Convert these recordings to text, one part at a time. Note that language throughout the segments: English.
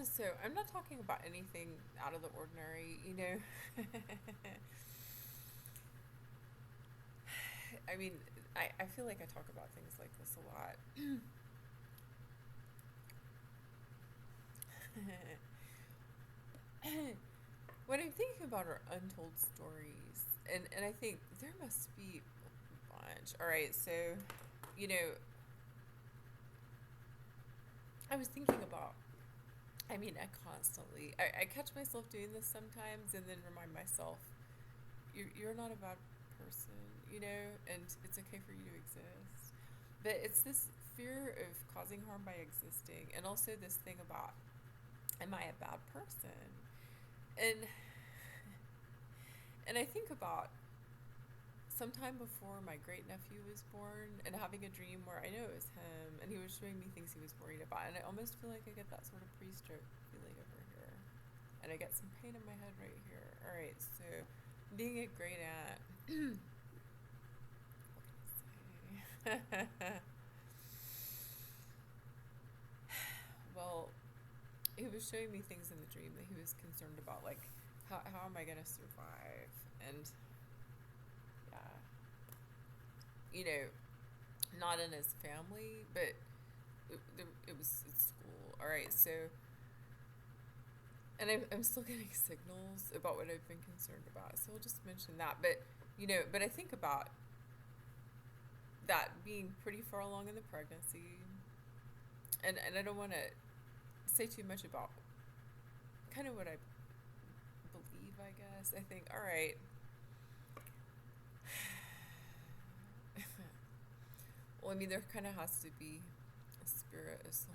So I'm not talking about anything out of the ordinary, I mean, I feel like I talk about things like this a lot. What I'm thinking about are untold stories. And I think there must be a bunch. All right, so, you know, I was thinking about, I constantly, I catch myself doing this sometimes and then remind myself, you're not a bad person, and it's okay for you to exist. But it's this fear of causing harm by existing, and also this thing about, am I a bad person? And and I think about sometime before my great nephew was born and having a dream where I know it was him and he was showing me things he was worried about, and I almost feel like I get that sort of pre-stroke feeling over here, and I get some pain in my head right here. All right, so being a great aunt, what can I say? Well, he was showing me things in the dream that he was concerned about, like how am I gonna survive? And yeah, you know, not in his family, but it was at school. All right, so and I'm still getting signals about what I've been concerned about, so I'll just mention that. But but I think about that being pretty far along in the pregnancy, and I don't want to say too much about kind of what I believe. I guess I think, all right. Well, I mean, there kind of has to be a spirit, a soul,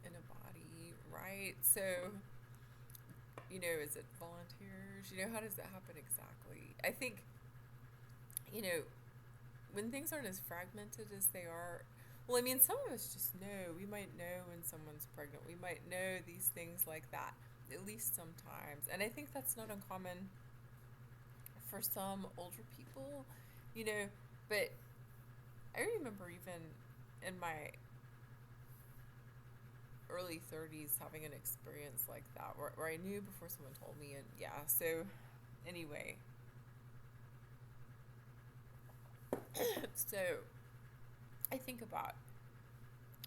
and a body, right? So, is it volunteers? How does that happen exactly? I think, you know, when things aren't as fragmented as they are, well, I mean, some of us just know. We might know when someone's pregnant. We might know these things like that, at least sometimes. And I think that's not uncommon for some older people, you know, but I remember even in my early 30s having an experience like that where I knew before someone told me. And yeah, so anyway, so I think about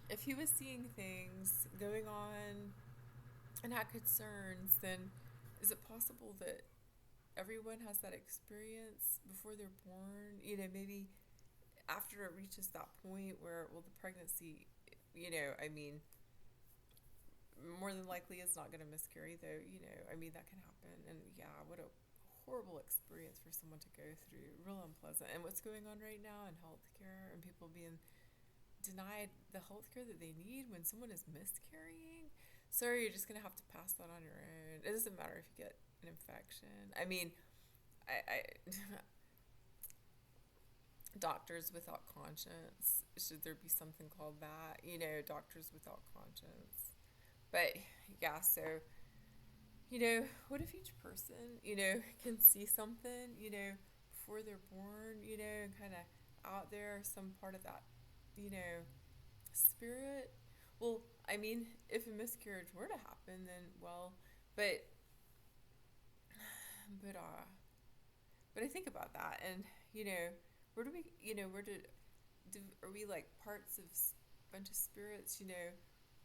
if he was seeing things going on and had concerns, then is it possible that everyone has that experience before they're born? Maybe after it reaches that point where, well, the pregnancy, I mean, more than likely it's not going to miscarry, though, I mean, that can happen. And yeah, what a horrible experience for someone to go through, real unpleasant. And what's going on right now in healthcare and people being denied the healthcare that they need when someone is miscarrying. Sorry, you're just going to have to pass that on your own. It doesn't matter if you get an infection. I mean, I doctors without conscience. Should there be something called that? Doctors without conscience. But yeah, so what if each person, can see something, before they're born, and kind of out there, some part of that, you know, spirit? Well, I mean, if a miscarriage were to happen, then well, but but uh, but I think about that, and where do we, where are we like parts of bunch of spirits?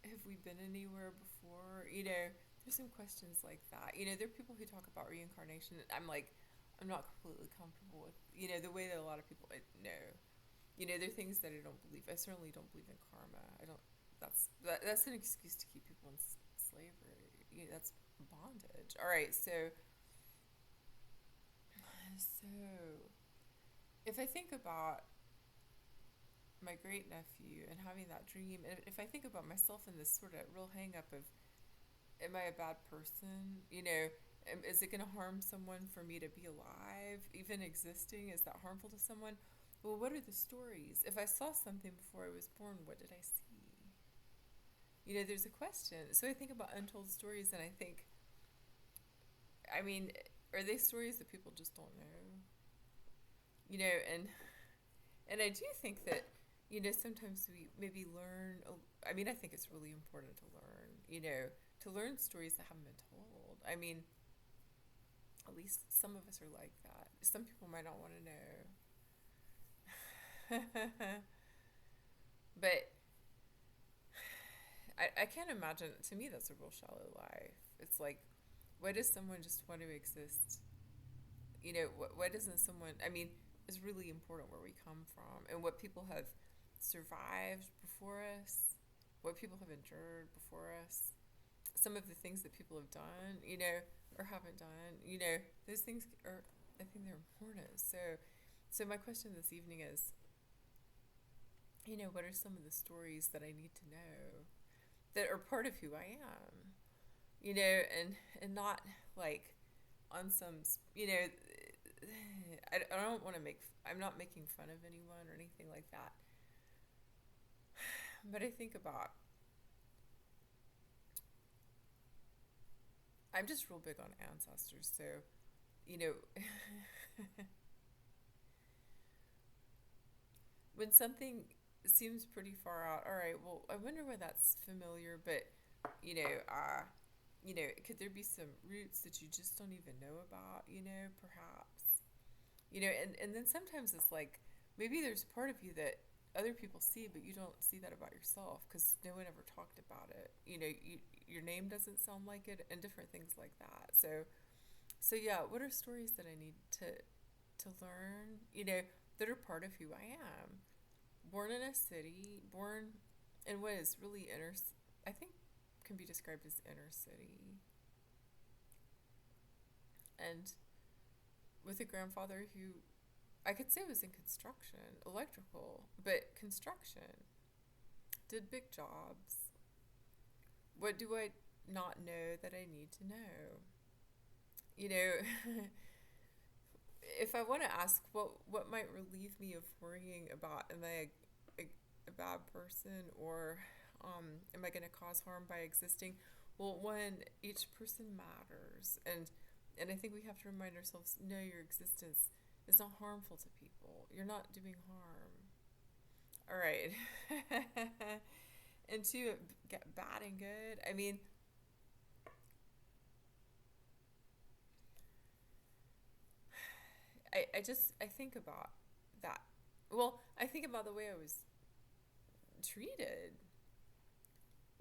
Have we been anywhere before? There's some questions like that. There are people who talk about reincarnation. And I'm not completely comfortable with, the way that a lot of people know. There are things that I don't believe. I certainly don't believe in karma. I don't. That's an excuse to keep people in slavery. That's bondage. All right, so if I think about my great nephew and having that dream, and if I think about myself in this sort of real hang up of, am I a bad person? Is it going to harm someone for me to be alive? Even existing, is that harmful to someone? Well, what are the stories? If I saw something before I was born, what did I see? There's a question. So I think about untold stories and I think, I mean, are they stories that people just don't know? And I do think that, sometimes we maybe learn. I mean, I think it's really important to learn, to learn stories that haven't been told. I mean, at least some of us are like that. Some people might not want to know. But I can't imagine, to me, that's a real shallow life. It's like, why does someone just want to exist? Why doesn't someone, I mean, it's really important where we come from and what people have survived before us, what people have endured before us, some of the things that people have done, or haven't done, those things are, I think they're important. So my question this evening is, what are some of the stories that I need to know that are part of who I am, and not like on some, I don't want to I'm not making fun of anyone or anything like that. But I think about, I'm just real big on ancestors. So, you know, when something seems pretty far out, all right, well, I wonder why that's familiar, but, you know, uh, could there be some roots that you just don't even know about, perhaps? And then sometimes it's like, maybe there's part of you that other people see, but you don't see that about yourself because no one ever talked about it. Your name doesn't sound like it, and different things like that. So yeah, what are stories that I need to learn? That are part of who I am. Born in a city, born in what is really I think can be described as inner city, and with a grandfather who I could say was in construction, electrical, but construction, did big jobs. What do I not know that I need to know? You know, if I want to ask what might relieve me of worrying about, am I a bad person, or am I going to cause harm by existing? Well, one, each person matters, and I think we have to remind ourselves, no, your existence is not harmful to people. You're not doing harm. All right. And two, get bad and good. I mean, I think about that. Well, I think about the way I was treated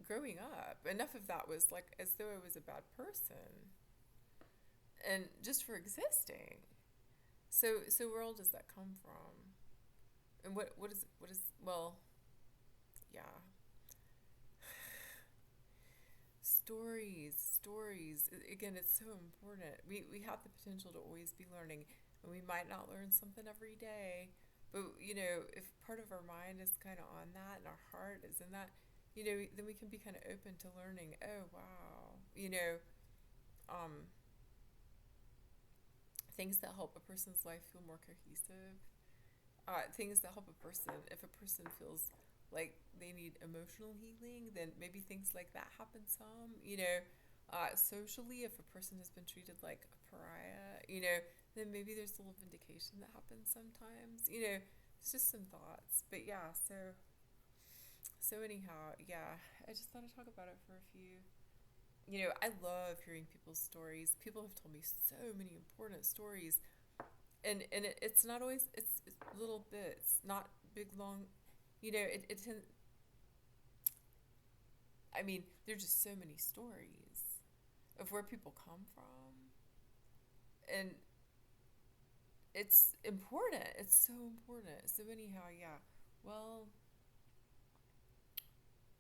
growing up. Enough of that was like as though I was a bad person, and just for existing. So where all does that come from? And what is well, yeah. Stories. Again, it's so important. We have the potential to always be learning, and we might not learn something every day, but if part of our mind is kind of on that and our heart is in that, then we can be kind of open to learning. Oh wow, um, things that help a person's life feel more cohesive. Things that help a person. If a person feels like they need emotional healing, then maybe things like that happen some. Socially, if a person has been treated like a pariah, then maybe there's a little vindication that happens sometimes. It's just some thoughts. But yeah, so anyhow, yeah, I just thought I'd talk about it for a few. I love hearing people's stories. People have told me so many important stories, and it's not always, it's little bits, not big long, I mean, there's just so many stories of where people come from, and it's important. It's so important. So anyhow, yeah. Well,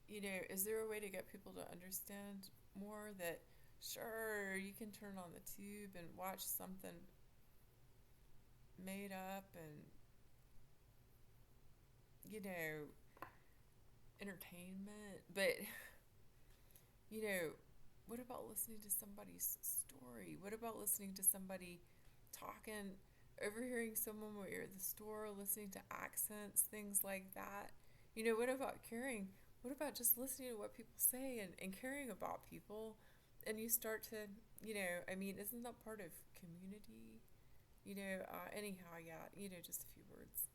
is there a way to get people to understand more that sure, you can turn on the tube and watch something made up and you know entertainment, but you know what about listening to somebody's story? What about listening to somebody talking, overhearing someone while you're at the store, listening to accents, things like that? What about caring? What about just listening to what people say, and caring about people? And you start to, I mean, isn't that part of community? Anyhow, yeah, just a few words.